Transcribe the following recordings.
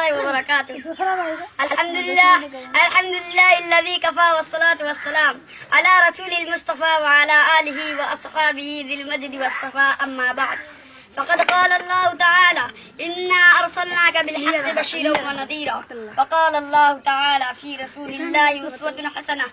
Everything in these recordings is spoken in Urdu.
الله وبركاته. الحمد لله الذي كفى والصلاة والسلام على رسول المصطفى وعلى آله وأصحابه ذي المجد والصفاء. أما بعد فقد قال الله تعالى إنا أرسلناك بالحق بشيرا ونذيرا. وقال الله تعالى في رسول الله أسوة حسنة.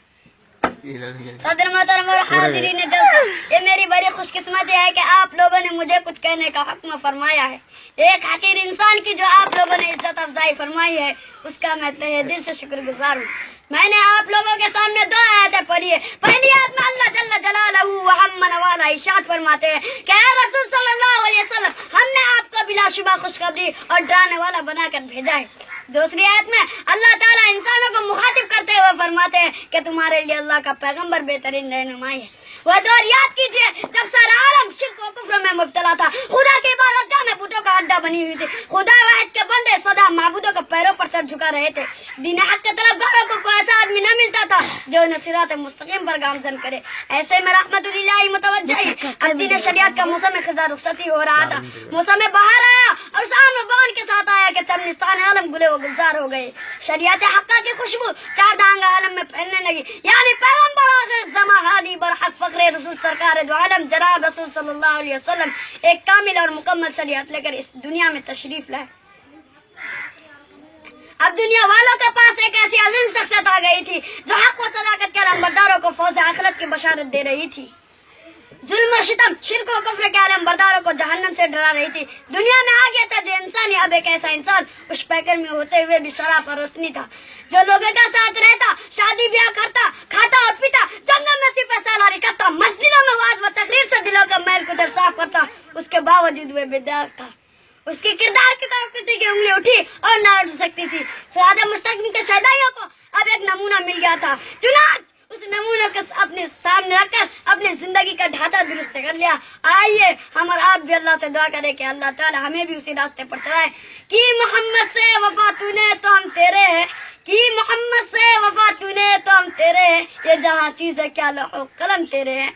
صدر محترم اور حاضرین جلسہ، یہ میری بڑی خوش قسمتی ہے کہ آپ لوگوں نے مجھے کچھ کہنے کا حکم فرمایا ہے. ایک حقیر انسان کی جو آپ لوگوں نے عزت افزائی فرمائی ہے اس کا میں تہہ دل سے شکر گزار ہوں. میں نے آپ لوگوں کے سامنے دو آیتیں پڑھی ہے. پہلی آیت میں اللہ جل جلالہ وعم نوالا ارشاد فرماتے ہیں کہ اے رسول صلی اللہ علیہ وسلم، ہم نے آپ کو بلا شبہ خوشخبری اور ڈرانے والا بنا کر بھیجا ہے. دوسری آیت میں اللہ تعالیٰ انسانوں کو مخاطب کرتے ہوئے فرماتے ہیں کہ تمہارے لیے اللہ کا پیغمبر بہترین رہنمائی ہے. وہ دور یاد کیجئے جب سارا عالم شرک و کفر میں مبتلا تھا. خدا کی عبادت گاہ میں بتوں کا اڈا بنی ہوئی تھی. خدا واحد کے بندے سدا معبودوں کے پیروں پر سر جھکا رہے تھے. دین حق کے طلبگاروں کو کوئی ایسا آدمی نہ ملتا تھا جو انہیں صراط مستقیم پر گامزن کرے. ایسے میں رحمت اللہ متوجہ اب دین شریعت کا موسم خزاں رخصتی ہو رہا تھا. موسم بہار آیا اور شان و بان کے ساتھ آیا کہ چمنستان عالم گلے و گلزار ہو گئے. شریعت حقہ کی خوشبو چار دانگ عالم میں پھیلنے لگی. یعنی پیغمبر آخر زمان ہادی برحق فخر رسول سرکار دو عالم جناب رسول صلی اللہ علیہ وسلم ایک کامل اور مکمل شریعت لے کر اس دنیا میں تشریف لائے. اب دنیا والوں کے پاس ایک ایسی عظیم شخصیت آ گئی تھی جو حق و صداقت کے علمبرداروں کو فوز آخرت کی بشارت دے رہی تھی. ظلم و ستم شرک و کفر کے علمبرداروں کو جہنم سے ڈرا رہی تھی. دنیا میں آ گیا تھا جو انسانی اب ایک ایسا انسان اس پیکر میں ہوتے ہوئے بھی شراب اور روشنی تھا، جو لوگوں کا ساتھ رہتا، شادی بیاہ کرتا، کھاتا اور پیتا، جنگل میں سپہ سالاری کرتا، مسجدوں میں واعظ و تقریر سے دلوں کا میل کچل صاف کرتا. اس کے باوجود وہ بے داغ تھا. اس کی کردار کی طرف کسی کی انگلی اٹھی اور نہ اٹھ سکتی تھی. صراط مستقیم کے شہدائیوں کو اب ایک نمونہ مل گیا تھا. چنانچہ اس نمونہ کو اپنے سامنے رکھ کر اپنی زندگی کا ڈھانچہ درست کر لیا. آئیے ہم اور آپ بھی اللہ سے دعا کریں کہ اللہ تعالی ہمیں بھی اسی راستے پر چلائے. کی محمد سے وفا تو نے تو ہم تیرے ہیں، کی محمد سے وفا تو نے تو ہم تیرے ہیں، یہ جہاں چیز ہے کیا لوح و قلم تیرے ہیں.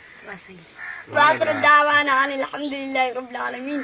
وآخر دعوانا ان الحمد للہ رب العالمین.